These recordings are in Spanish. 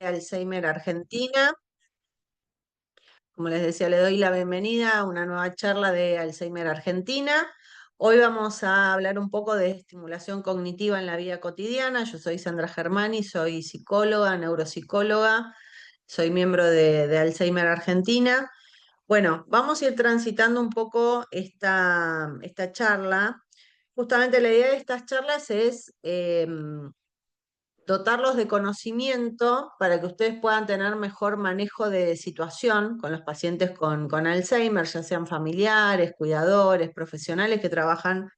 Alzheimer Argentina. Como les decía, le doy la bienvenida a una nueva charla de Alzheimer Argentina. Hoy vamos a hablar un poco de estimulación cognitiva en la vida cotidiana. Yo soy Sandra Germani, soy psicóloga, neuropsicóloga, soy miembro de Alzheimer Argentina. Bueno, vamos a ir transitando un poco esta charla. Justamente la idea de estas charlas es dotarlos de conocimiento para que ustedes puedan tener mejor manejo de situación con los pacientes con Alzheimer, ya sean familiares, cuidadores, profesionales que trabajan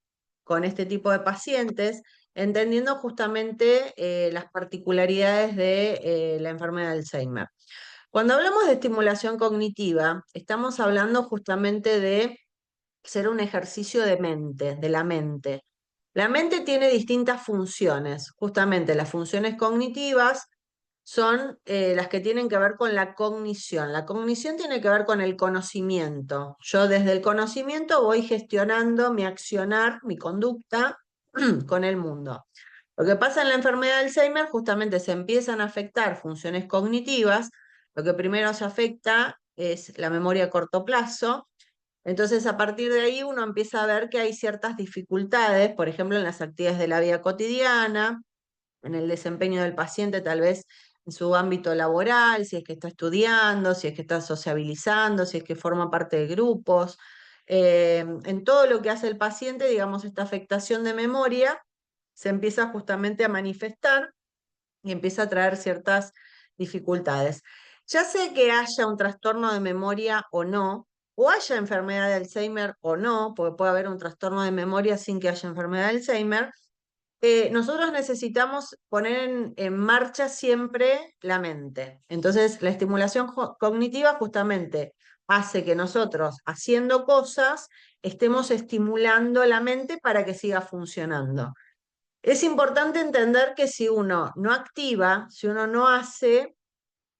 con este tipo de pacientes, entendiendo justamente las particularidades de la enfermedad de Alzheimer. Cuando hablamos de estimulación cognitiva, estamos hablando justamente de ser un ejercicio de mente, de la mente. La mente tiene distintas funciones. Justamente las funciones cognitivas son las que tienen que ver con la cognición. La cognición tiene que ver con el conocimiento. Yo desde el conocimiento voy gestionando mi accionar, mi conducta con el mundo. Lo que pasa en la enfermedad de Alzheimer, justamente se empiezan a afectar funciones cognitivas. Lo que primero se afecta es la memoria a corto plazo. Entonces, a partir de ahí uno empieza a ver que hay ciertas dificultades, por ejemplo, en las actividades de la vida cotidiana, en el desempeño del paciente, tal vez en su ámbito laboral, si es que está estudiando, si es que está sociabilizando, si es que forma parte de grupos. En todo lo que hace el paciente, digamos, esta afectación de memoria se empieza justamente a manifestar y empieza a traer ciertas dificultades. Ya sea que haya un trastorno de memoria o haya enfermedad de Alzheimer o no, porque puede haber un trastorno de memoria sin que haya enfermedad de Alzheimer, nosotros necesitamos poner en marcha siempre la mente. Entonces, la estimulación cognitiva justamente hace que nosotros, haciendo cosas, estemos estimulando la mente para que siga funcionando. Es importante entender que si uno no activa, si uno no hace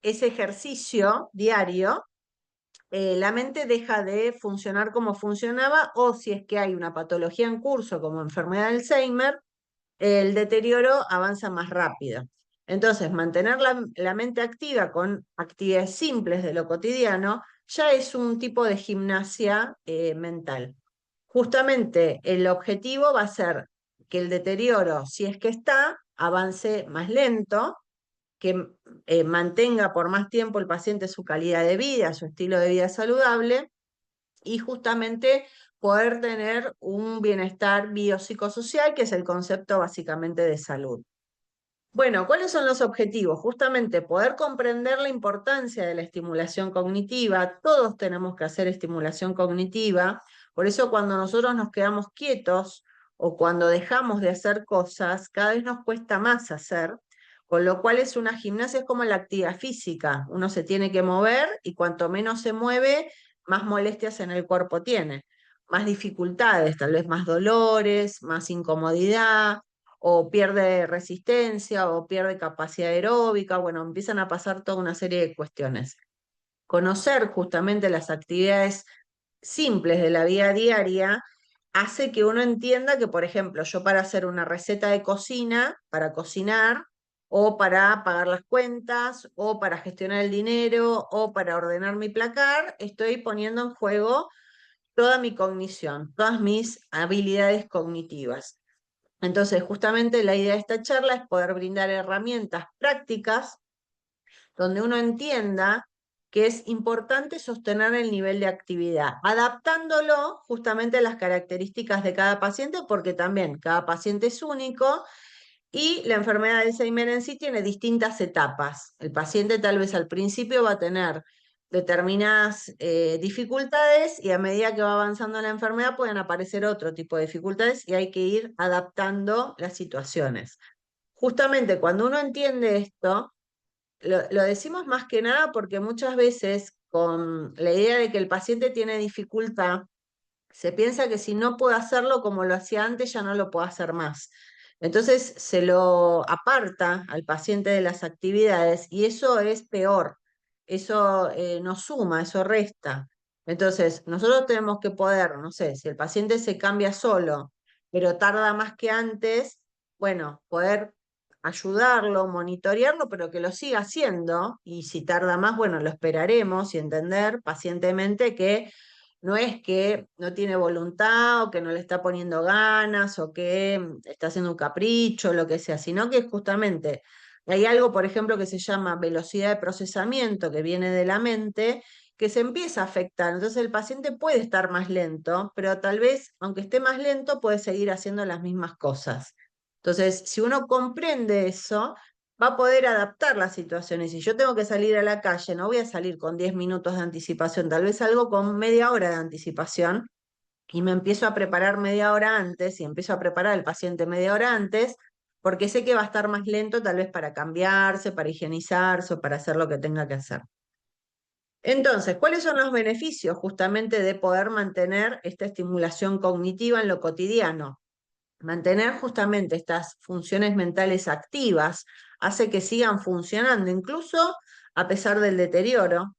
ese ejercicio diario, la mente deja de funcionar como funcionaba, o si es que hay una patología en curso como enfermedad de Alzheimer, el deterioro avanza más rápido. Entonces, mantener la mente activa con actividades simples de lo cotidiano ya es un tipo de gimnasia mental. Justamente el objetivo va a ser que el deterioro, si es que está, avance más lento, que mantenga por más tiempo el paciente su calidad de vida, su estilo de vida saludable, y justamente poder tener un bienestar biopsicosocial, que es el concepto básicamente de salud. Bueno, ¿cuáles son los objetivos? Justamente poder comprender la importancia de la estimulación cognitiva. Todos tenemos que hacer estimulación cognitiva. Por eso cuando nosotros nos quedamos quietos o cuando dejamos de hacer cosas, cada vez nos cuesta más hacer, con lo cual es una gimnasia, es como la actividad física. Uno se tiene que mover y cuanto menos se mueve, más molestias en el cuerpo tiene, más dificultades, tal vez más dolores, más incomodidad, o pierde resistencia o pierde capacidad aeróbica. Bueno, empiezan a pasar toda una serie de cuestiones. Conocer justamente las actividades simples de la vida diaria hace que uno entienda que, por ejemplo, yo para hacer una receta de cocina, para cocinar, o para pagar las cuentas, o para gestionar el dinero, o para ordenar mi placar, estoy poniendo en juego toda mi cognición, todas mis habilidades cognitivas. Entonces, justamente la idea de esta charla es poder brindar herramientas prácticas donde uno entienda que es importante sostener el nivel de actividad, adaptándolo justamente a las características de cada paciente, porque también cada paciente es único y la enfermedad de Alzheimer en sí tiene distintas etapas. El paciente tal vez al principio va a tener determinadas dificultades y a medida que va avanzando la enfermedad pueden aparecer otro tipo de dificultades y hay que ir adaptando las situaciones. Justamente cuando uno entiende esto, lo decimos más que nada porque muchas veces con la idea de que el paciente tiene dificultad, se piensa que si no puede hacerlo como lo hacía antes, ya no lo puede hacer más. Entonces se lo aparta al paciente de las actividades y eso es peor. Eso no suma, eso resta. Entonces, nosotros tenemos que poder, no sé, si el paciente se cambia solo, pero tarda más que antes, bueno, poder ayudarlo, monitorearlo, pero que lo siga haciendo, y si tarda más, bueno, lo esperaremos y entender pacientemente que no es que no tiene voluntad o que no le está poniendo ganas o que está haciendo un capricho, lo que sea, sino que justamente hay algo, por ejemplo, que se llama velocidad de procesamiento, que viene de la mente, que se empieza a afectar. Entonces el paciente puede estar más lento, pero tal vez, aunque esté más lento, puede seguir haciendo las mismas cosas. Entonces, si uno comprende eso, va a poder adaptar las situaciones. Si yo tengo que salir a la calle, no voy a salir con 10 minutos de anticipación, tal vez salgo con media hora de anticipación y me empiezo a preparar media hora antes y empiezo a preparar al paciente media hora antes, porque sé que va a estar más lento tal vez para cambiarse, para higienizarse o para hacer lo que tenga que hacer. Entonces, ¿cuáles son los beneficios justamente de poder mantener esta estimulación cognitiva en lo cotidiano? Mantener justamente estas funciones mentales activas hace que sigan funcionando, incluso a pesar del deterioro.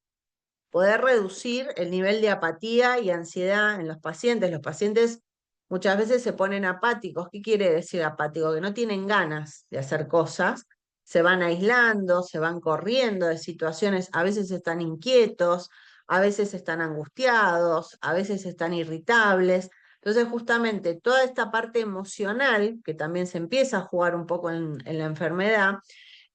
Poder reducir el nivel de apatía y ansiedad en los pacientes. Los pacientes muchas veces se ponen apáticos. ¿Qué quiere decir apático? Que no tienen ganas de hacer cosas, se van aislando, se van corriendo de situaciones, a veces están inquietos, a veces están angustiados, a veces están irritables. Entonces, justamente toda esta parte emocional, que también se empieza a jugar un poco en la enfermedad,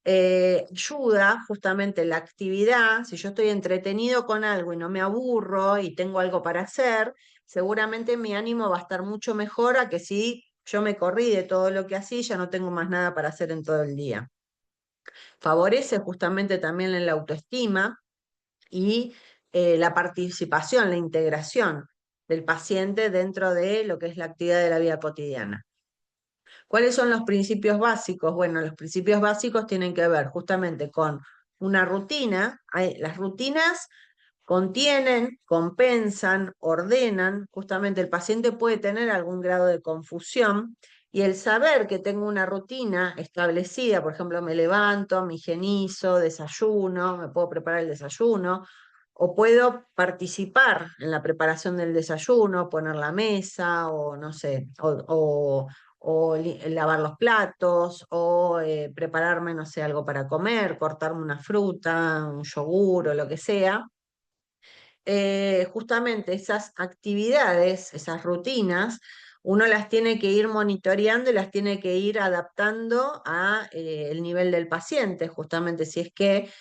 ayuda justamente la actividad. Si yo estoy entretenido con algo y no me aburro y tengo algo para hacer, seguramente mi ánimo va a estar mucho mejor a que si yo me corrí de todo lo que hacía y ya no tengo más nada para hacer en todo el día. Favorece justamente también en la autoestima y la participación, la integración del paciente dentro de lo que es la actividad de la vida cotidiana. ¿Cuáles son los principios básicos? Bueno, los principios básicos tienen que ver justamente con una rutina. Las rutinas contienen, compensan, ordenan. Justamente el paciente puede tener algún grado de confusión y el saber que tengo una rutina establecida, por ejemplo, me levanto, me higienizo, desayuno, me puedo preparar el desayuno, o puedo participar en la preparación del desayuno, poner la mesa, o no sé, o lavar los platos, o prepararme, no sé, algo para comer, cortarme una fruta, un yogur o lo que sea. Justamente esas actividades, esas rutinas, uno las tiene que ir monitoreando y las tiene que ir adaptando a el nivel del paciente. Justamente si es que el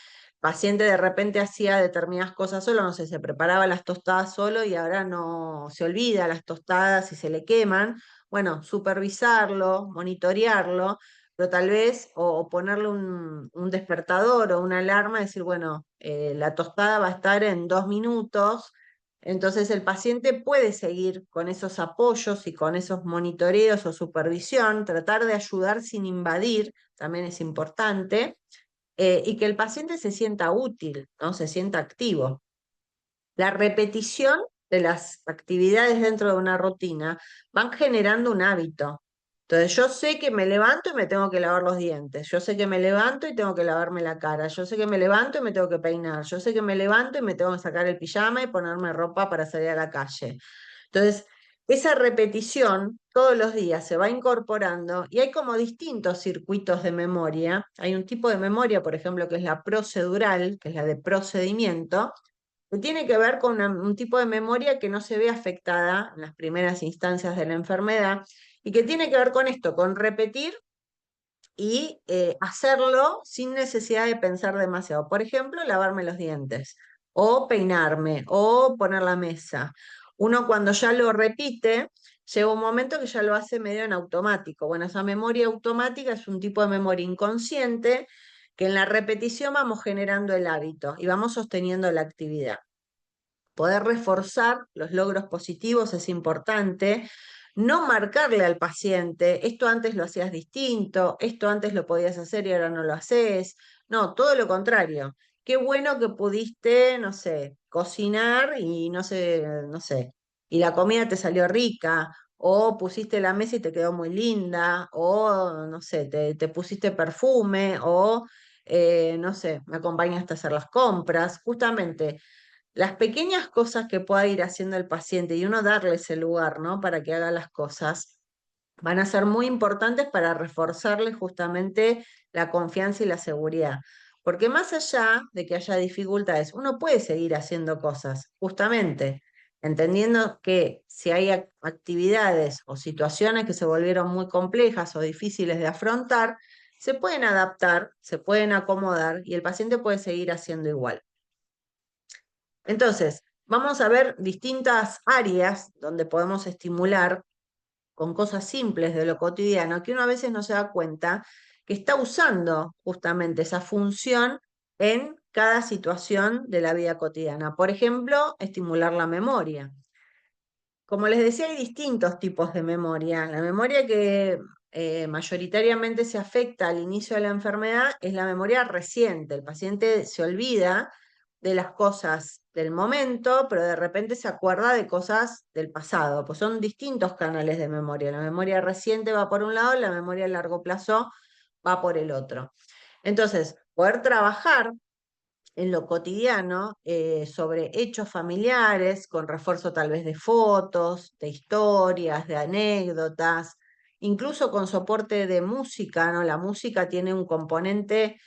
paciente de repente hacía determinadas cosas solo, no sé, se preparaba las tostadas solo y ahora no se olvida las tostadas y se le queman. Bueno, supervisarlo, monitorearlo, pero tal vez, o ponerle un despertador o una alarma, decir, bueno, la tostada va a estar en 2 minutos, entonces el paciente puede seguir con esos apoyos y con esos monitoreos o supervisión, tratar de ayudar sin invadir, también es importante, y que el paciente se sienta útil, ¿no? Se sienta activo. La repetición de las actividades dentro de una rutina van generando un hábito. Entonces, yo sé que me levanto y me tengo que lavar los dientes, yo sé que me levanto y tengo que lavarme la cara, yo sé que me levanto y me tengo que peinar, yo sé que me levanto y me tengo que sacar el pijama y ponerme ropa para salir a la calle. Entonces, esa repetición todos los días se va incorporando y hay como distintos circuitos de memoria. Hay un tipo de memoria, por ejemplo, que es la procedural, que es la de procedimiento, que tiene que ver con un tipo de memoria que no se ve afectada en las primeras instancias de la enfermedad y que tiene que ver con esto, con repetir y hacerlo sin necesidad de pensar demasiado. Por ejemplo, lavarme los dientes o peinarme o poner la mesa. Uno cuando ya lo repite, llega un momento que ya lo hace medio en automático. Bueno, esa memoria automática es un tipo de memoria inconsciente que en la repetición vamos generando el hábito y vamos sosteniendo la actividad. Poder reforzar los logros positivos es importante, no marcarle al paciente, esto antes lo hacías distinto, esto antes lo podías hacer y ahora no lo haces. No, todo lo contrario. Qué bueno que pudiste, no sé, cocinar y no sé, y la comida te salió rica, o pusiste la mesa y te quedó muy linda, o no sé, te pusiste perfume, o no sé, me acompañaste a hacer las compras. Justamente las pequeñas cosas que pueda ir haciendo el paciente y uno darle ese lugar, ¿no? Para que haga las cosas, van a ser muy importantes para reforzarle justamente la confianza y la seguridad. Porque más allá de que haya dificultades, uno puede seguir haciendo cosas, justamente entendiendo que si hay actividades o situaciones que se volvieron muy complejas o difíciles de afrontar, se pueden adaptar, se pueden acomodar y el paciente puede seguir haciendo igual. Entonces, vamos a ver distintas áreas donde podemos estimular con cosas simples de lo cotidiano, que uno a veces no se da cuenta que está usando justamente esa función en cada situación de la vida cotidiana. Por ejemplo, estimular la memoria. Como les decía, hay distintos tipos de memoria. La memoria que mayoritariamente se afecta al inicio de la enfermedad es la memoria reciente. El paciente se olvida de las cosas del momento, pero de repente se acuerda de cosas del pasado, pues son distintos canales de memoria. La memoria reciente va por un lado, la memoria a largo plazo va por el otro. Entonces, poder trabajar en lo cotidiano sobre hechos familiares, con refuerzo tal vez de fotos, de historias, de anécdotas, incluso con soporte de música, ¿no? La música tiene un componente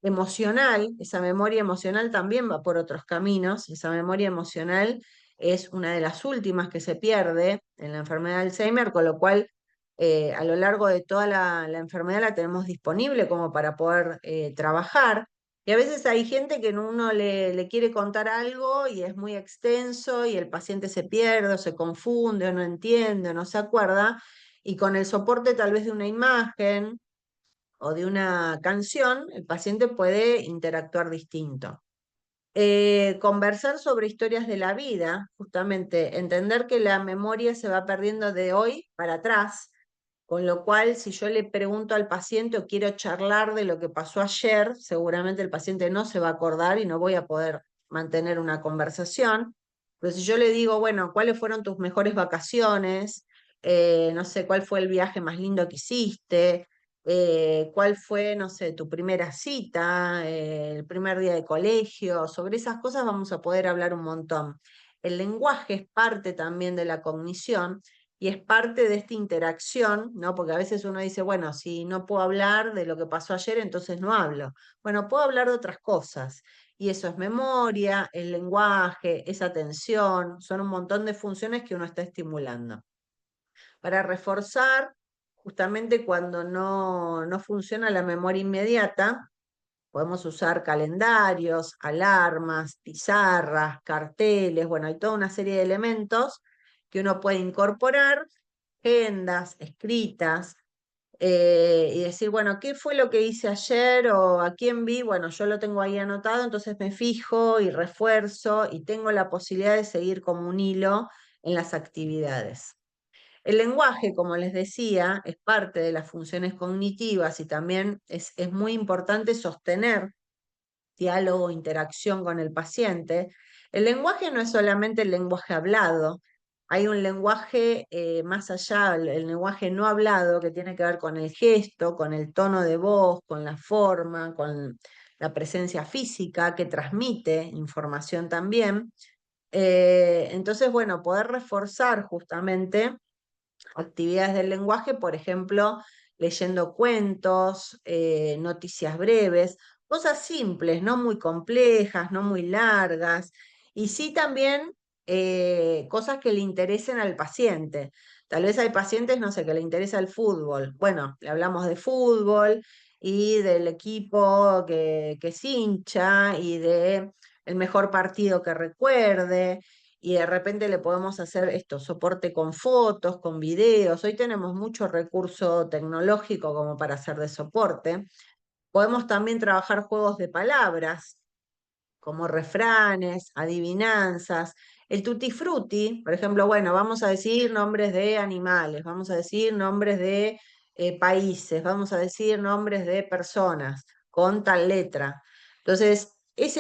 emocional, esa memoria emocional también va por otros caminos, esa memoria emocional es una de las últimas que se pierde en la enfermedad de Alzheimer, con lo cual a lo largo de toda la enfermedad la tenemos disponible como para poder trabajar. Y a veces hay gente que uno le quiere contar algo y es muy extenso y el paciente se pierde o se confunde o no entiende o no se acuerda. Y con el soporte tal vez de una imagen o de una canción, el paciente puede interactuar distinto. Conversar sobre historias de la vida, justamente entender que la memoria se va perdiendo de hoy para atrás, con lo cual si yo le pregunto al paciente o quiero charlar de lo que pasó ayer, seguramente el paciente no se va a acordar y no voy a poder mantener una conversación. Pero si yo le digo, bueno, ¿cuáles fueron tus mejores vacaciones? No sé, ¿cuál fue el viaje más lindo que hiciste? ¿Cuál fue, no sé, tu primera cita, el primer día de colegio? Sobre esas cosas vamos a poder hablar un montón. El lenguaje es parte también de la cognición y es parte de esta interacción, ¿no? Porque a veces uno dice, bueno, si no puedo hablar de lo que pasó ayer, entonces no hablo. Bueno, puedo hablar de otras cosas. Y eso es memoria, el lenguaje, es atención, son un montón de funciones que uno está estimulando para reforzar justamente cuando no funciona la memoria inmediata. Podemos usar calendarios, alarmas, pizarras, carteles, bueno, hay toda una serie de elementos que uno puede incorporar, agendas escritas, y decir, bueno, ¿qué fue lo que hice ayer o a quién vi? Bueno, yo lo tengo ahí anotado, entonces me fijo y refuerzo y tengo la posibilidad de seguir como un hilo en las actividades. El lenguaje, como les decía, es parte de las funciones cognitivas y también es muy importante sostener diálogo, interacción con el paciente. El lenguaje no es solamente el lenguaje hablado, hay un lenguaje más allá, el lenguaje no hablado, que tiene que ver con el gesto, con el tono de voz, con la forma, con la presencia física, que transmite información también. Entonces, bueno, poder reforzar justamente actividades del lenguaje, por ejemplo, leyendo cuentos, noticias breves, cosas simples, no muy complejas, no muy largas, y sí también cosas que le interesen al paciente. Tal vez hay pacientes, no sé, que le interesa el fútbol. Bueno, le hablamos de fútbol y del equipo que es hincha y de el mejor partido que recuerde y de repente le podemos hacer esto, soporte con fotos, con videos. Hoy tenemos mucho recurso tecnológico como para hacer de soporte. Podemos también trabajar juegos de palabras, como refranes, adivinanzas. El tutti frutti, por ejemplo, bueno, vamos a decir nombres de animales, vamos a decir nombres de países, vamos a decir nombres de personas con tal letra. Entonces,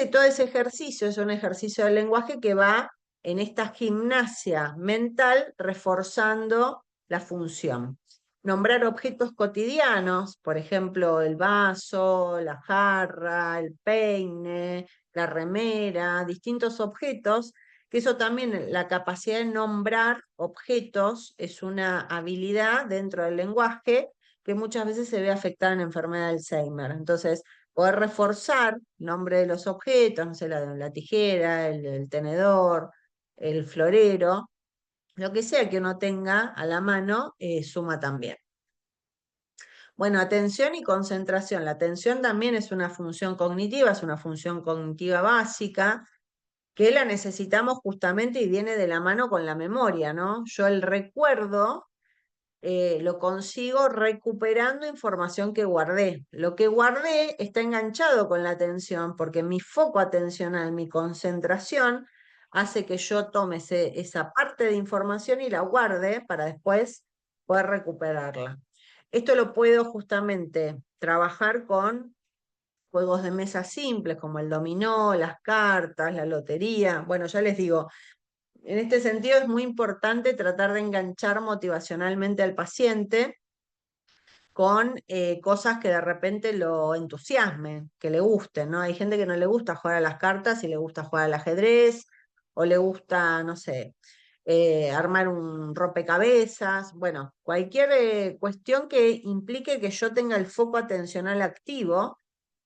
todo ese ejercicio es un ejercicio del lenguaje que va en esta gimnasia mental reforzando la función. Nombrar objetos cotidianos, por ejemplo, el vaso, la jarra, el peine, la remera, distintos objetos, que eso también, la capacidad de nombrar objetos es una habilidad dentro del lenguaje que muchas veces se ve afectada en enfermedad de Alzheimer. Entonces, poder reforzar el nombre de los objetos, no sé, la tijera, el tenedor, el florero, lo que sea que uno tenga a la mano, suma también. Bueno, atención y concentración. La atención también es una función cognitiva, es una función cognitiva básica que la necesitamos justamente y viene de la mano con la memoria, ¿no? Yo el recuerdo lo consigo recuperando información que guardé. Lo que guardé está enganchado con la atención porque mi foco atencional, mi concentración, hace que yo tome esa parte de información y la guarde para después poder recuperarla. Esto lo puedo justamente trabajar con juegos de mesa simples como el dominó, las cartas, la lotería. Bueno, ya les digo, en este sentido es muy importante tratar de enganchar motivacionalmente al paciente con cosas que de repente lo entusiasmen, que le gusten, ¿no? Hay gente que no le gusta jugar a las cartas y le gusta jugar al ajedrez, o le gusta, no sé, armar un rompecabezas, bueno, cualquier cuestión que implique que yo tenga el foco atencional activo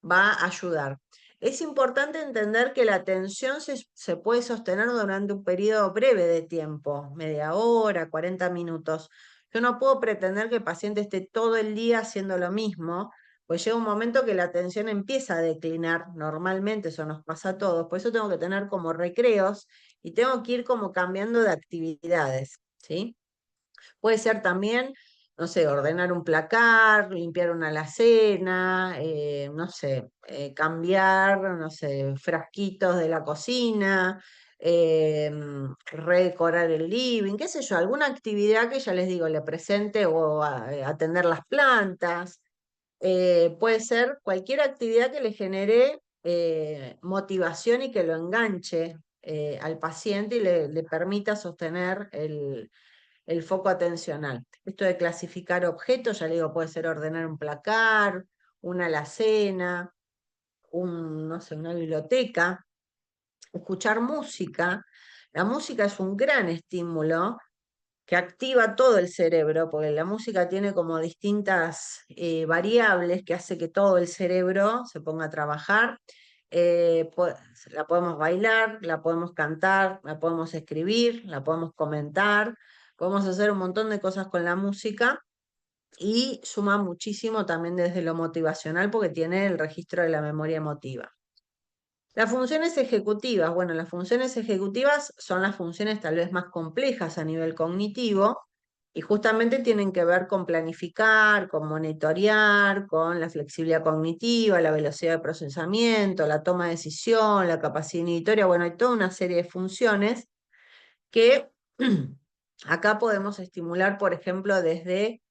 va a ayudar. Es importante entender que la atención se puede sostener durante un periodo breve de tiempo, media hora, 40 minutos. Yo no puedo pretender que el paciente esté todo el día haciendo lo mismo, pues llega un momento que la atención empieza a declinar, normalmente eso nos pasa a todos, por eso tengo que tener como recreos y tengo que ir como cambiando de actividades, ¿sí? Puede ser también, no sé, ordenar un placar, limpiar una alacena, no sé, cambiar, no sé, frasquitos de la cocina, redecorar el living, qué sé yo, alguna actividad que ya les digo, le presente o atender las plantas. Puede ser cualquier actividad que le genere motivación y que lo enganche al paciente y le permita sostener el foco atencional. Esto de clasificar objetos, ya le digo, puede ser ordenar un placar, una alacena, no sé, una biblioteca, escuchar música. La música es un gran estímulo que activa todo el cerebro, porque la música tiene como distintas variables que hace que todo el cerebro se ponga a trabajar. La podemos bailar, la podemos cantar, la podemos escribir, la podemos comentar, podemos hacer un montón de cosas con la música y suma muchísimo también desde lo motivacional porque tiene el registro de la memoria emotiva. Las funciones ejecutivas, bueno, las funciones ejecutivas son las funciones tal vez más complejas a nivel cognitivo y justamente tienen que ver con planificar, con monitorear, con la flexibilidad cognitiva, la velocidad de procesamiento, la toma de decisión, la capacidad inhibitoria, bueno, hay toda una serie de funciones que acá podemos estimular, por ejemplo, desde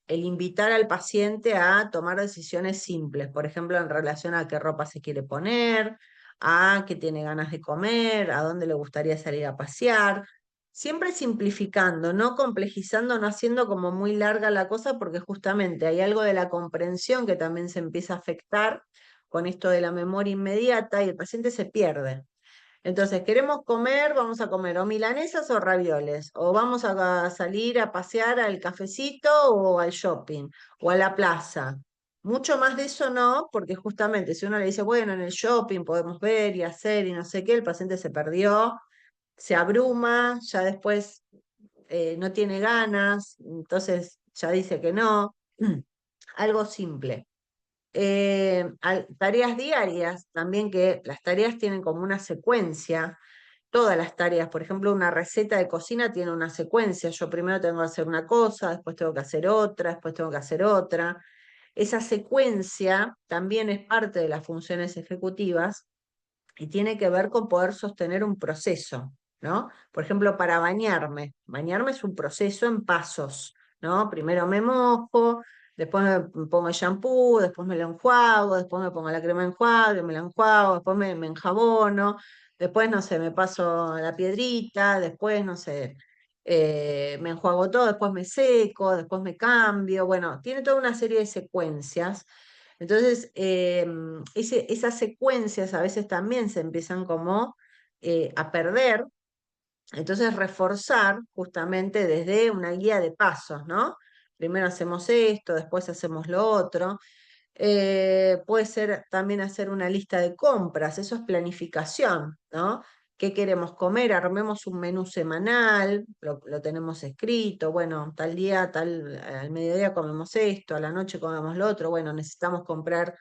el invitar al paciente a tomar decisiones simples, por ejemplo, en relación a qué ropa se quiere poner, a qué tiene ganas de comer, a dónde le gustaría salir a pasear. Siempre simplificando, no complejizando, no haciendo como muy larga la cosa, porque justamente hay algo de la comprensión que también se empieza a afectar con esto de la memoria inmediata y el paciente se pierde. Entonces, queremos comer, vamos a comer o milanesas o ravioles, o vamos a salir a pasear al cafecito o al shopping o a la plaza. Mucho más de eso no, porque justamente si uno le dice, bueno, en el shopping podemos ver y hacer y no sé qué, el paciente se perdió, se abruma, ya después no tiene ganas, entonces ya dice que no. Algo simple. Tareas diarias, también que las tareas tienen como una secuencia, todas las tareas, por ejemplo, una receta de cocina tiene una secuencia, yo primero tengo que hacer una cosa, después tengo que hacer otra, después tengo que hacer otra. Esa secuencia también es parte de las funciones ejecutivas y tiene que ver con poder sostener un proceso, ¿no? Por ejemplo, para bañarme. Bañarme es un proceso en pasos, ¿no? Primero me mojo, después me pongo el shampoo, después me lo enjuago, después me pongo la crema de enjuague, me la enjuago, después me enjabono, después, no sé, me paso la piedrita, después, no sé, me enjuago todo, después me seco, después me cambio. Bueno, tiene toda una serie de secuencias entonces, esas secuencias a veces también se empiezan como a perder, entonces reforzar justamente desde una guía de pasos, ¿no? primero hacemos esto, después hacemos lo otro. Puede ser también hacer una lista de compras, eso es planificación, ¿no? ¿Qué queremos comer? Armemos un menú semanal, lo tenemos escrito, bueno, tal día, al mediodía comemos esto, a la noche comemos lo otro, bueno, necesitamos comprar,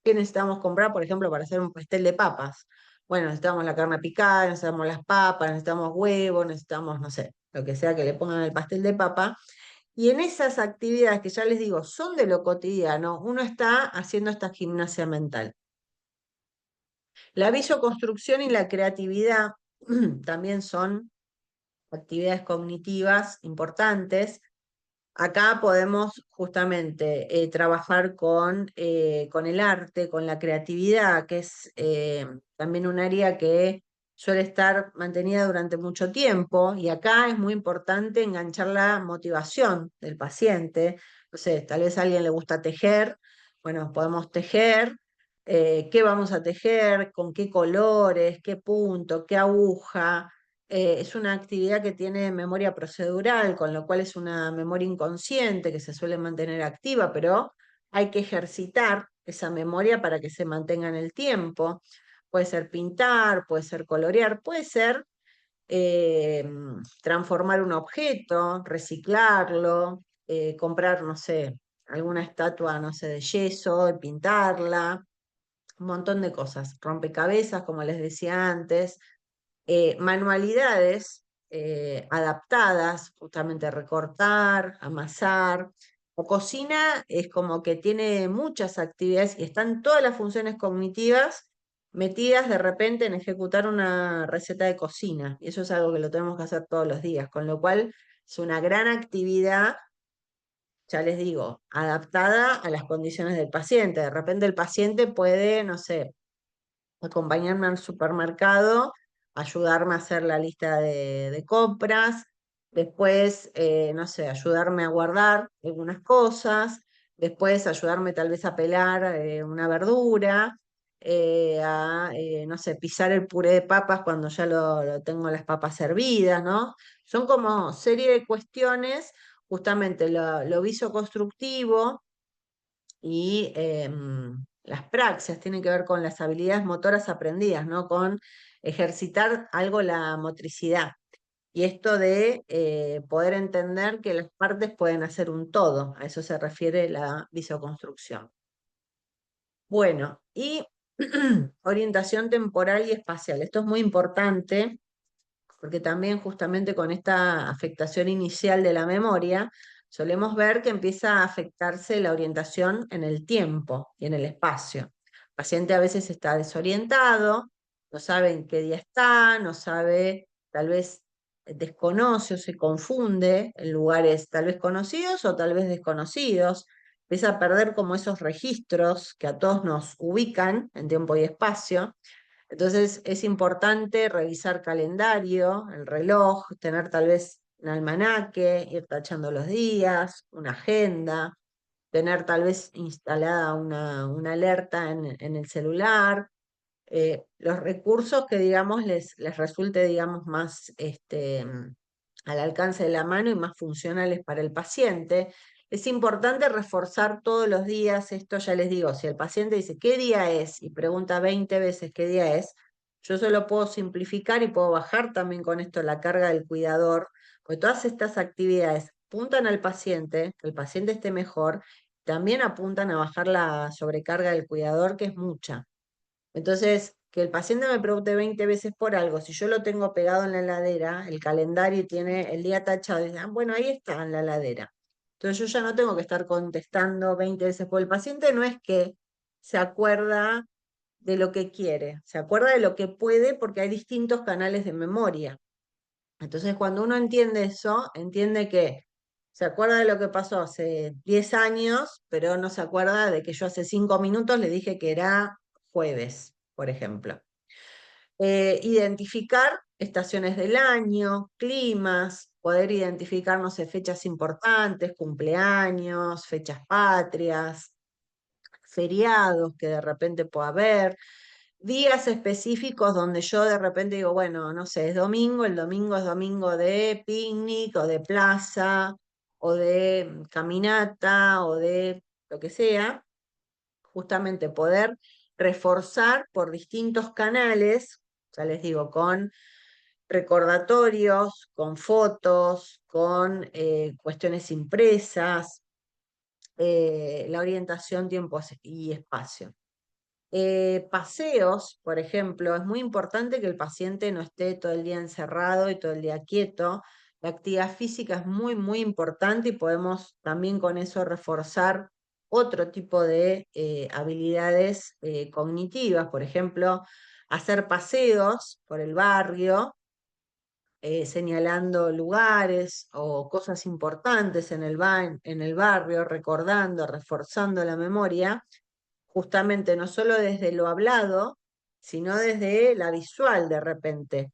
¿qué necesitamos comprar, por ejemplo, para hacer un pastel de papas? Bueno, necesitamos la carne picada, necesitamos las papas, necesitamos huevos, necesitamos, no sé, lo que sea que le pongan al pastel de papa. Y en esas actividades que ya les digo, son de lo cotidiano, uno está haciendo esta gimnasia mental. La visoconstrucción y la creatividad también son actividades cognitivas importantes. Acá podemos justamente trabajar con el arte, con la creatividad, que es también un área que suele estar mantenida durante mucho tiempo, y acá es muy importante enganchar la motivación del paciente. No sé, tal vez a alguien le gusta tejer, bueno, podemos tejer. ¿Qué vamos a tejer? ¿Con qué colores? ¿Qué punto? ¿Qué aguja? Es una actividad que tiene memoria procedural, con lo cual es una memoria inconsciente que se suele mantener activa, pero hay que ejercitar esa memoria para que se mantenga en el tiempo. Puede ser pintar, puede ser colorear, puede ser eh, transformar un objeto, reciclarlo, comprar, no sé, alguna estatua, no sé, de yeso y pintarla, un montón de cosas. Rompecabezas, como les decía antes, manualidades adaptadas, justamente recortar, amasar. O cocina es como que tiene muchas actividades y están todas las funciones cognitivas metidas de repente en ejecutar una receta de cocina. Y eso es algo que lo tenemos que hacer todos los días, con lo cual es una gran actividad, ya les digo, adaptada a las condiciones del paciente. De repente el paciente puede, no sé, acompañarme al supermercado, ayudarme a hacer la lista de compras, después, no sé, ayudarme a guardar algunas cosas, después ayudarme tal vez a pelar una verdura, no sé, pisar el puré de papas cuando ya lo tengo las papas servidas, ¿no? Son como serie de cuestiones, justamente lo visoconstructivo y las praxias tienen que ver con las habilidades motoras aprendidas, ¿no? Con ejercitar algo la motricidad. Y esto de poder entender que las partes pueden hacer un todo, a eso se refiere la visoconstrucción. Bueno, y orientación temporal y espacial. Esto es muy importante porque también justamente con esta afectación inicial de la memoria, solemos ver que empieza a afectarse la orientación en el tiempo y en el espacio. El paciente a veces está desorientado, no sabe en qué día está, no sabe, tal vez desconoce o se confunde en lugares tal vez conocidos o tal vez desconocidos. Empieza a perder como esos registros que a todos nos ubican en tiempo y espacio. Entonces es importante revisar calendario, el reloj, tener tal vez un almanaque, ir tachando los días, una agenda, tener tal vez instalada una alerta en el celular, los recursos que, digamos, les resulte, digamos, más al alcance de la mano y más funcionales para el paciente. Es importante reforzar todos los días esto, ya les digo, si el paciente dice qué día es y pregunta 20 veces qué día es, yo solo puedo simplificar y puedo bajar también con esto la carga del cuidador, porque todas estas actividades apuntan al paciente, que el paciente esté mejor, también apuntan a bajar la sobrecarga del cuidador, que es mucha. Entonces, que el paciente me pregunte 20 veces por algo, si yo lo tengo pegado en la heladera, el calendario y tiene el día tachado, y dice, "Ah, bueno, ahí está en la heladera". Entonces yo ya no tengo que estar contestando 20 veces por el paciente, no es que se acuerda de lo que quiere, se acuerda de lo que puede porque hay distintos canales de memoria. Entonces, cuando uno entiende eso, entiende que se acuerda de lo que pasó hace 10 años, pero no se acuerda de que yo hace 5 minutos le dije que era jueves, por ejemplo. Identificar estaciones del año, climas, poder identificar, no sé, fechas importantes, cumpleaños, fechas patrias, feriados que de repente pueda haber, días específicos donde yo de repente digo, bueno, no sé, es domingo, el domingo es domingo de picnic o de plaza, o de caminata o de lo que sea, justamente poder reforzar por distintos canales, ya les digo, con recordatorios, con fotos, con cuestiones impresas, la orientación, tiempo y espacio. Paseos, por ejemplo, es muy importante que el paciente no esté todo el día encerrado y todo el día quieto. La actividad física es muy, muy importante y podemos también con eso reforzar otro tipo de habilidades cognitivas, por ejemplo, hacer paseos por el barrio, señalando lugares o cosas importantes en en el barrio, recordando, reforzando la memoria justamente no solo desde lo hablado, sino desde la visual de repente.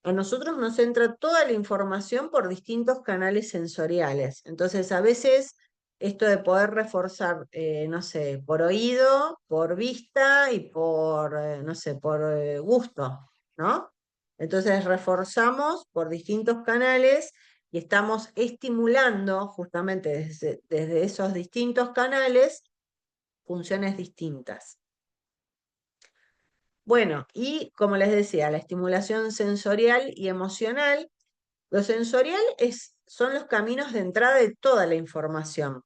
A nosotros nos entra toda la información por distintos canales sensoriales. Entonces, a veces esto de poder reforzar, no sé, por oído, por vista y por, no sé, por gusto, ¿no? Entonces, reforzamos por distintos canales y estamos estimulando justamente desde esos distintos canales funciones distintas. Bueno, y como les decía, la estimulación sensorial y emocional. Lo sensorial son los caminos de entrada de toda la información.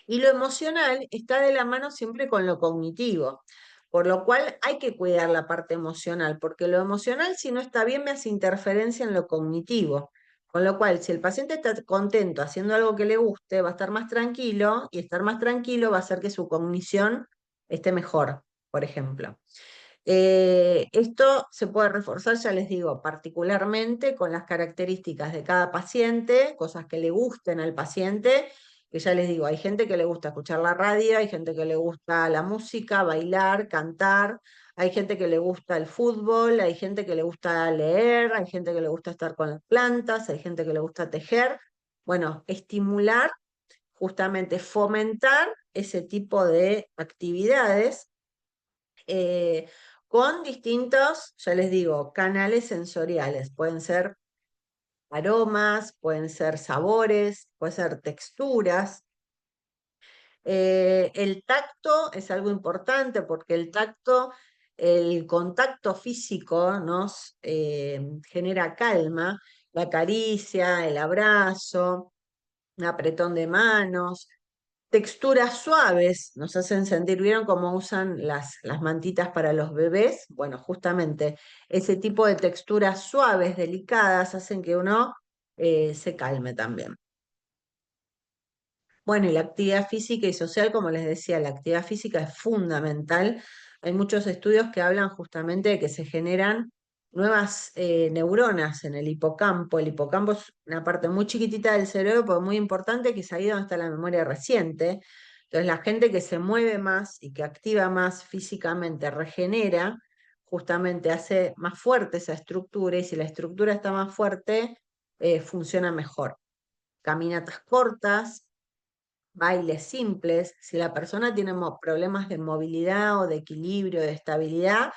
Y lo emocional está de la mano siempre con lo cognitivo, por lo cual hay que cuidar la parte emocional, porque lo emocional, si no está bien, me hace interferencia en lo cognitivo. Con lo cual, si el paciente está contento haciendo algo que le guste, va a estar más tranquilo y estar más tranquilo va a hacer que su cognición esté mejor, por ejemplo. Esto se puede reforzar, ya les digo, particularmente con las características de cada paciente, cosas que le gusten al paciente, que ya les digo, hay gente que le gusta escuchar la radio, hay gente que le gusta la música, bailar, cantar, hay gente que le gusta el fútbol, hay gente que le gusta leer, hay gente que le gusta estar con las plantas, hay gente que le gusta tejer. Bueno, estimular, justamente fomentar ese tipo de actividades eh, con distintos, ya les digo, canales sensoriales. Pueden ser aromas, pueden ser sabores, pueden ser texturas. El tacto es algo importante porque el tacto, el contacto físico nos genera calma, la caricia, el abrazo, un apretón de manos, texturas suaves, nos hacen sentir, ¿vieron cómo usan las mantitas para los bebés? Bueno, justamente ese tipo de texturas suaves, delicadas, hacen que uno se calme también. Bueno, y la actividad física y social, como les decía, la actividad física es fundamental. Hay muchos estudios que hablan justamente de que se generan nuevas neuronas en el hipocampo. El hipocampo es una parte muy chiquitita del cerebro, pero muy importante, que es ahí donde está la memoria reciente. Entonces, la gente que se mueve más y que activa más físicamente, regenera, justamente hace más fuerte esa estructura, y si la estructura está más fuerte, funciona mejor. Caminatas cortas, bailes simples. Si la persona tiene problemas de movilidad o de equilibrio, de estabilidad,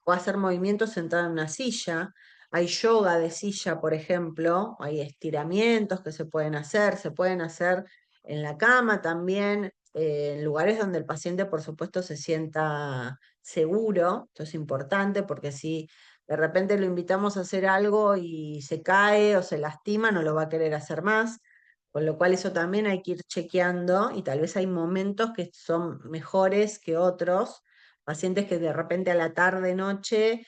o hacer movimientos sentado en una silla. Hay yoga de silla, por ejemplo, hay estiramientos que se pueden hacer en la cama también, en lugares donde el paciente, por supuesto, se sienta seguro. Esto es importante porque si de repente lo invitamos a hacer algo y se cae o se lastima, no lo va a querer hacer más. Con lo cual eso también hay que ir chequeando y tal vez hay momentos que son mejores que otros, pacientes que de repente a la tarde, noche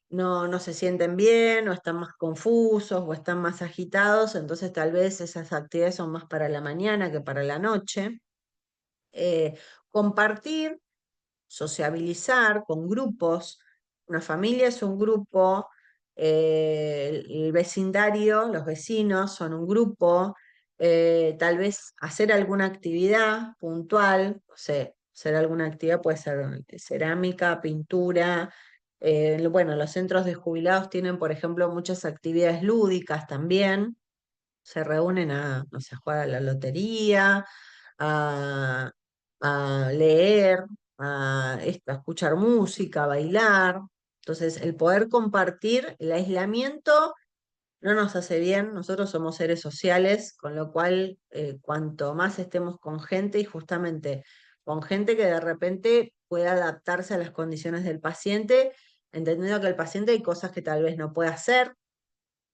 no se sienten bien o están más confusos o están más agitados, entonces tal vez esas actividades son más para la mañana que para la noche. Compartir, sociabilizar con grupos. Una familia es un grupo, el vecindario, los vecinos son un grupo, tal vez hacer alguna actividad puntual, no sé, hacer alguna actividad puede ser cerámica, pintura. Bueno, los centros de jubilados tienen, por ejemplo, muchas actividades lúdicas también. Se reúnen a, no sé, a jugar a la lotería, a, a leer, a escuchar música, a bailar. Entonces, el poder compartir el aislamiento no nos hace bien. Nosotros somos seres sociales, con lo cual cuanto más estemos con gente y justamente con gente que de repente pueda adaptarse a las condiciones del paciente, entendiendo que el paciente hay cosas que tal vez no puede hacer,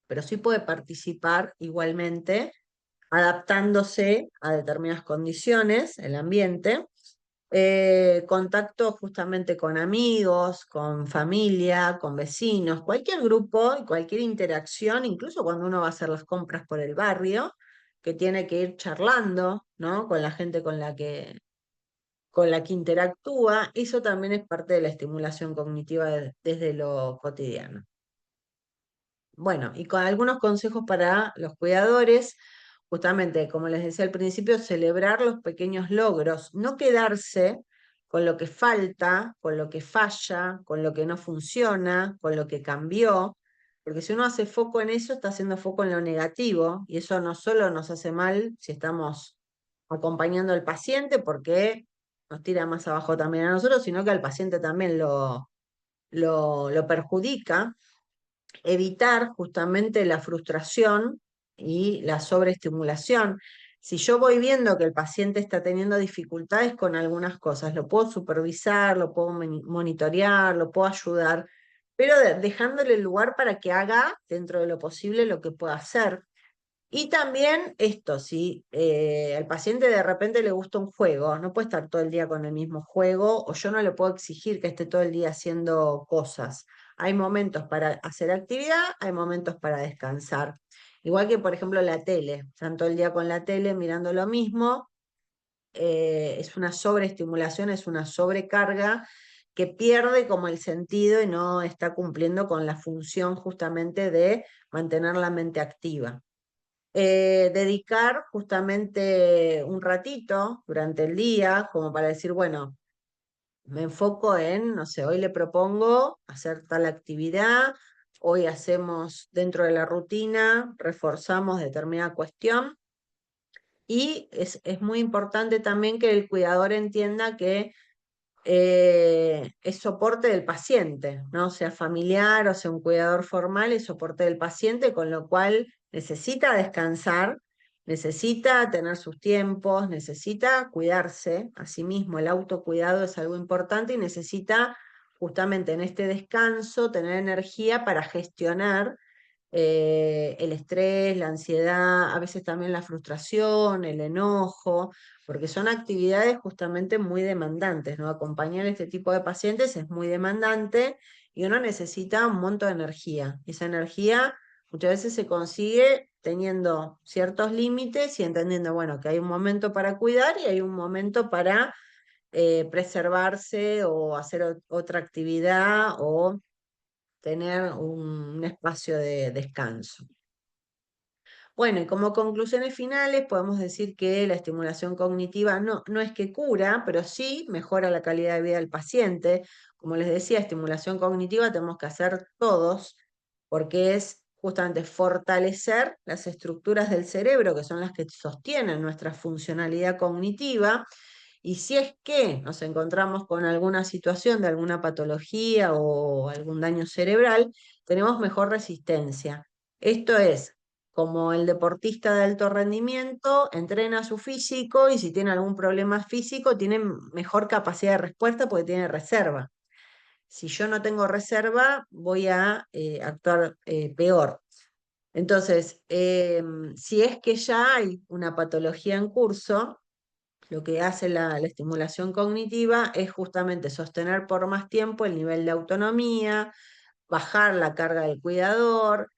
pero sí puede participar igualmente, adaptándose a determinadas condiciones, el ambiente. Contacto justamente con amigos, con familia, con vecinos, cualquier grupo y cualquier interacción, incluso cuando uno va a hacer las compras por el barrio, que tiene que ir charlando, ¿no? Con la gente con la que interactúa, eso también es parte de la estimulación cognitiva desde lo cotidiano. Bueno, y con algunos consejos para los cuidadores, justamente, como les decía al principio, celebrar los pequeños logros, no quedarse con lo que falta, con lo que falla, con lo que no funciona, con lo que cambió, porque si uno hace foco en eso, está haciendo foco en lo negativo, y eso no solo nos hace mal si estamos acompañando al paciente, porque nos tira más abajo también a nosotros, sino que al paciente también lo perjudica. Evitar justamente la frustración y la sobreestimulación. Si yo voy viendo que el paciente está teniendo dificultades con algunas cosas, lo puedo supervisar, lo puedo monitorear, lo puedo ayudar, pero dejándole el lugar para que haga dentro de lo posible lo que pueda hacer. Y también esto, si al paciente de repente le gusta un juego, no puede estar todo el día con el mismo juego, o yo no le puedo exigir que esté todo el día haciendo cosas. Hay momentos para hacer actividad, hay momentos para descansar. Igual que, por ejemplo, la tele. Están todo el día con la tele mirando lo mismo, es una sobreestimulación, es una sobrecarga que pierde como el sentido y no está cumpliendo con la función justamente de mantener la mente activa. Dedicar justamente un ratito durante el día, como para decir, bueno, me enfoco en, no sé, hoy le propongo hacer tal actividad, hoy hacemos dentro de la rutina, reforzamos determinada cuestión. Y es muy importante también que el cuidador entienda que es soporte del paciente, ¿no? Sea familiar o sea un cuidador formal, es soporte del paciente, con lo cual necesita descansar, necesita tener sus tiempos, necesita cuidarse a sí mismo. El autocuidado es algo importante y necesita justamente en este descanso tener energía para gestionar el estrés, la ansiedad, a veces también la frustración, el enojo, porque son actividades justamente muy demandantes, ¿no? Acompañar este tipo de pacientes es muy demandante y uno necesita un monto de energía. Y esa energía muchas veces se consigue teniendo ciertos límites y entendiendo, bueno, que hay un momento para cuidar y hay un momento para preservarse o hacer otra actividad o tener un espacio de descanso. Bueno, y como conclusiones finales podemos decir que la estimulación cognitiva no es que cura, pero sí mejora la calidad de vida del paciente. Como les decía, estimulación cognitiva tenemos que hacer todos, porque es justamente fortalecer las estructuras del cerebro, que son las que sostienen nuestra funcionalidad cognitiva. Y si es que nos encontramos con alguna situación de alguna patología o algún daño cerebral, tenemos mejor resistencia. Esto es, como el deportista de alto rendimiento, entrena su físico y si tiene algún problema físico, tiene mejor capacidad de respuesta porque tiene reserva. Si yo no tengo reserva, voy a actuar peor. Entonces, si es que ya hay una patología en curso, lo que hace la estimulación cognitiva es justamente sostener por más tiempo el nivel de autonomía, bajar la carga del cuidador,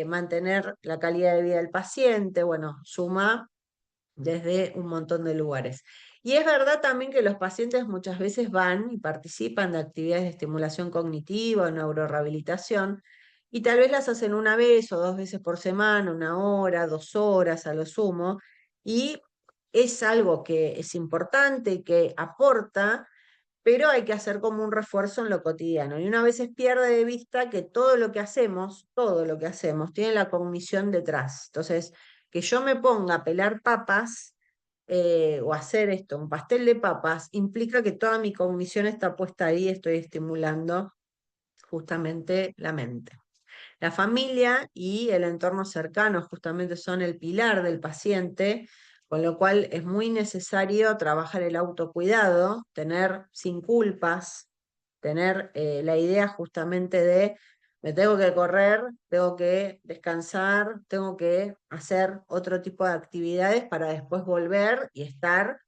mantener la calidad de vida del paciente, bueno, suma desde un montón de lugares. Y es verdad también que los pacientes muchas veces van y participan de actividades de estimulación cognitiva o neurorehabilitación, y tal vez las hacen una vez o dos veces por semana, una hora, 2 horas a lo sumo, y es algo que es importante, que aporta, pero hay que hacer como un refuerzo en lo cotidiano. Y una vez se pierde de vista que todo lo que hacemos, tiene la cognición detrás. Entonces, que yo me ponga a pelar papas o hacer esto, un pastel de papas, implica que toda mi cognición está puesta ahí, estoy estimulando justamente la mente. La familia y el entorno cercano justamente son el pilar del paciente, con lo cual es muy necesario trabajar el autocuidado, tener sin culpas, tener la idea justamente de me tengo que correr, tengo que descansar, tengo que hacer otro tipo de actividades para después volver y estar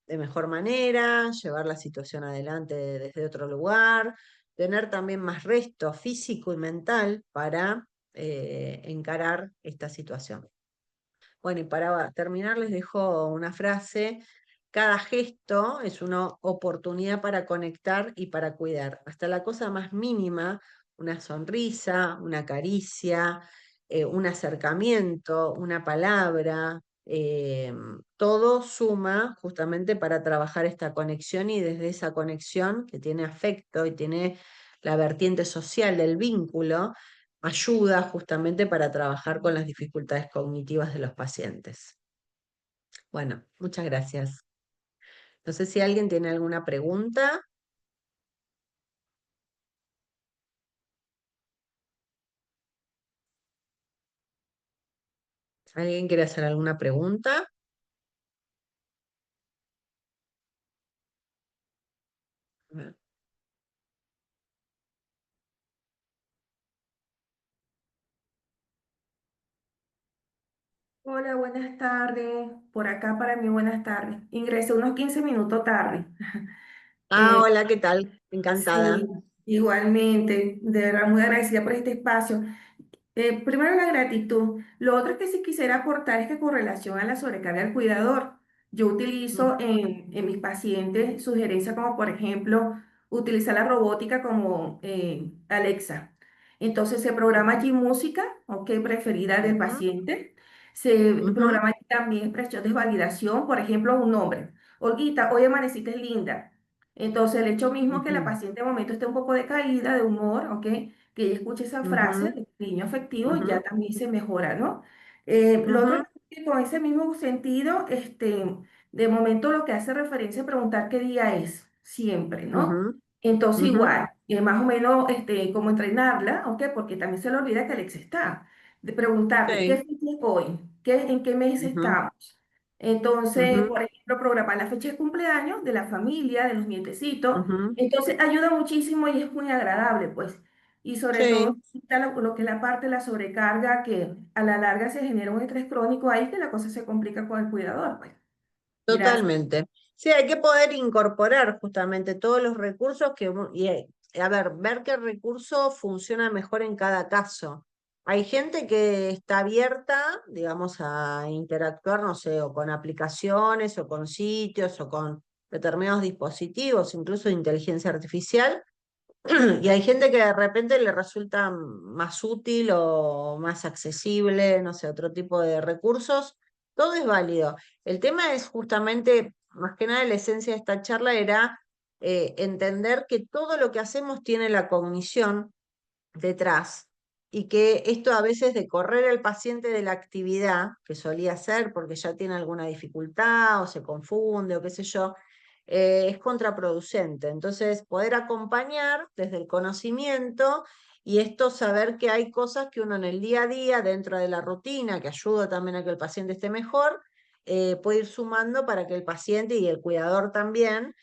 de mejor manera, llevar la situación adelante desde otro lugar, tener también más resto físico y mental para encarar esta situación. Bueno, y para terminar les dejo una frase. Cada gesto es una oportunidad para conectar y para cuidar. Hasta la cosa más mínima, una sonrisa, una caricia, un acercamiento, una palabra, todo suma justamente para trabajar esta conexión y desde esa conexión que tiene afecto y tiene la vertiente social del vínculo, ayuda justamente para trabajar con las dificultades cognitivas de los pacientes. Bueno, muchas gracias. No sé si alguien tiene alguna pregunta. ¿Alguien quiere hacer alguna pregunta? A ver. Hola, buenas tardes. Por acá para mí, buenas tardes. Ingresé unos 15 minutos tarde. Ah, Eh, hola, ¿qué tal? Encantada. sí, igualmente. De verdad, muy agradecida por este espacio. Primero la gratitud. Lo otro que sí quisiera aportar es que con relación a la sobrecarga del cuidador, yo utilizo Ujú, en mis pacientes sugerencias como por ejemplo utilizar la robótica como Alexa. Entonces se programa ujú, allí música, ok, preferida del ujú, paciente. Se ujú, programa allí también expresión de validación, por ejemplo, un nombre. Olguita, hoy amaneciste linda. Entonces el hecho mismo que la ujú, paciente de momento esté un poco decaída de humor, ok, que ella escuche esa frase ujú, de cariño afectivo, ujú, ya también se mejora, ¿no? Lo otro ujú, es que con ese mismo sentido, de momento lo que hace referencia a preguntar qué día es, siempre, ¿no? ujú, Entonces ujú. igual, más o menos como entrenarla, ¿ok? Porque también se le olvida que Alex está, de preguntarle, ¿qué Sí. fecha es hoy? ¿En qué mes Ujú, estamos? Entonces, ujú, por ejemplo, programar la fecha de cumpleaños de la familia, de los nietecitos. ujú. Entonces, ayuda muchísimo y es muy agradable, pues. Y sobre todo, Sí, quita lo que es la parte de la sobrecarga, que a la larga se genera un estrés crónico ahí que la cosa se complica con el cuidador, pues. Gracias. totalmente. Sí, hay que poder incorporar justamente todos los recursos a ver, ver qué recurso funciona mejor en cada caso. Hay gente que está abierta, digamos, a interactuar, no sé, o con aplicaciones, o con sitios, o con determinados dispositivos, incluso de inteligencia artificial, y hay gente que de repente le resulta más útil o más accesible, no sé, otro tipo de recursos. Todo es válido. El tema es justamente, más que nada, la esencia de esta charla era entender que todo lo que hacemos tiene la cognición detrás y que esto a veces de correr al paciente de la actividad, que solía ser porque ya tiene alguna dificultad o se confunde o qué sé yo, es contraproducente. Entonces, poder acompañar desde el conocimiento y esto saber que hay cosas que uno en el día a día, dentro de la rutina, que ayuda también a que el paciente esté mejor, puede ir sumando para que el paciente y el cuidador también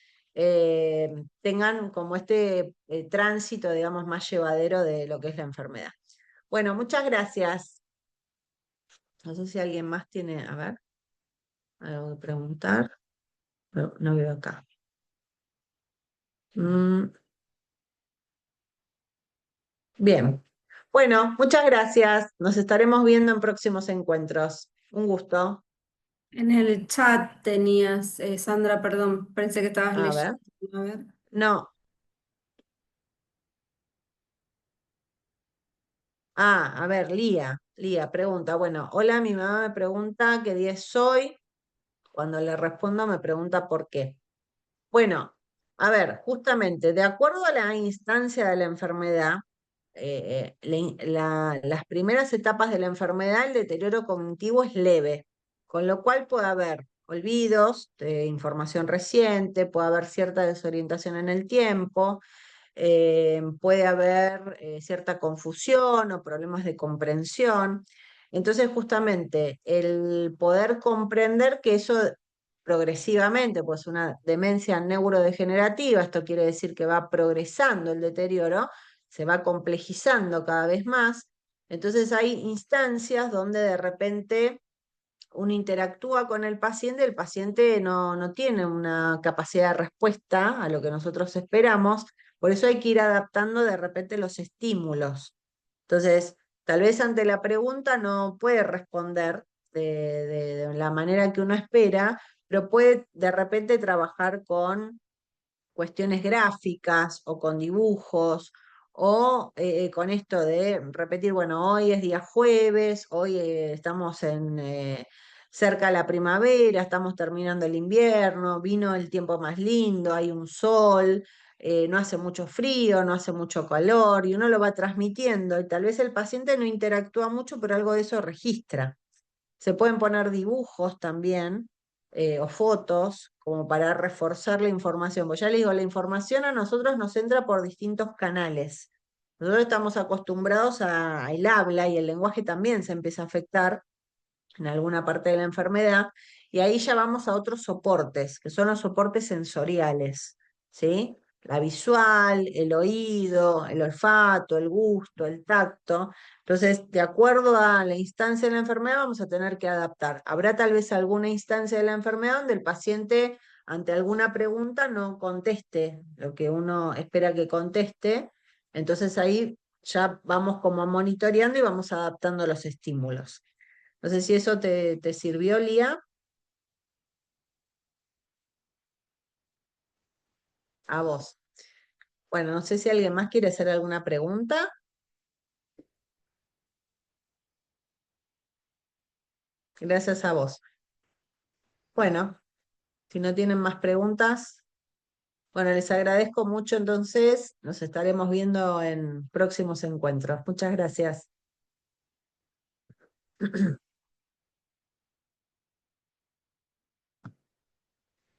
tengan como este tránsito, digamos, más llevadero de lo que es la enfermedad. Bueno, muchas gracias. No sé si alguien más tiene, a ver, algo que preguntar, pero no veo acá. Mm, bien. Bueno, muchas gracias. Nos estaremos viendo en próximos encuentros. Un gusto. En el chat tenías, Sandra, perdón, pensé que estabas A ver. leyendo. A ver. No. Ah, a ver, Lía pregunta. Bueno, hola, mi mamá me pregunta qué día es hoy. Cuando le respondo me pregunta por qué. Bueno, a ver, justamente, de acuerdo a la instancia de la enfermedad, las primeras etapas de la enfermedad, el deterioro cognitivo es leve, con lo cual puede haber olvidos de información reciente, puede haber cierta desorientación en el tiempo, puede haber cierta confusión o problemas de comprensión. Entonces, justamente, el poder comprender que eso progresivamente, pues una demencia neurodegenerativa, esto quiere decir que va progresando el deterioro, se va complejizando cada vez más. Entonces hay instancias donde de repente uno interactúa con el paciente no tiene una capacidad de respuesta a lo que nosotros esperamos, por eso hay que ir adaptando de repente los estímulos. Entonces, tal vez ante la pregunta no puede responder de la manera que uno espera, pero puede de repente trabajar con cuestiones gráficas o con dibujos o con esto de repetir, bueno, hoy es día jueves, hoy estamos cerca de la primavera, estamos terminando el invierno, vino el tiempo más lindo, hay un sol, no hace mucho frío, no hace mucho calor, y uno lo va transmitiendo, y tal vez el paciente no interactúa mucho, pero algo de eso registra. Se pueden poner dibujos también o fotos como para reforzar la información. Pues ya les digo, la información a nosotros nos entra por distintos canales. Nosotros estamos acostumbrados al habla y el lenguaje también se empieza a afectar en alguna parte de la enfermedad, y ahí ya vamos a otros soportes, que son los soportes sensoriales, ¿sí? La visual, el oído, el olfato, el gusto, el tacto. Entonces, de acuerdo a la instancia de la enfermedad, vamos a tener que adaptar. Habrá tal vez alguna instancia de la enfermedad donde el paciente, ante alguna pregunta, no conteste lo que uno espera que conteste. Entonces ahí ya vamos como monitoreando y vamos adaptando los estímulos. No sé si eso te sirvió, Lía, a vos. Bueno, no sé si alguien más quiere hacer alguna pregunta. Gracias a vos. Bueno, si no tienen más preguntas, bueno, les agradezco mucho entonces. Nos estaremos viendo en próximos encuentros. Muchas gracias.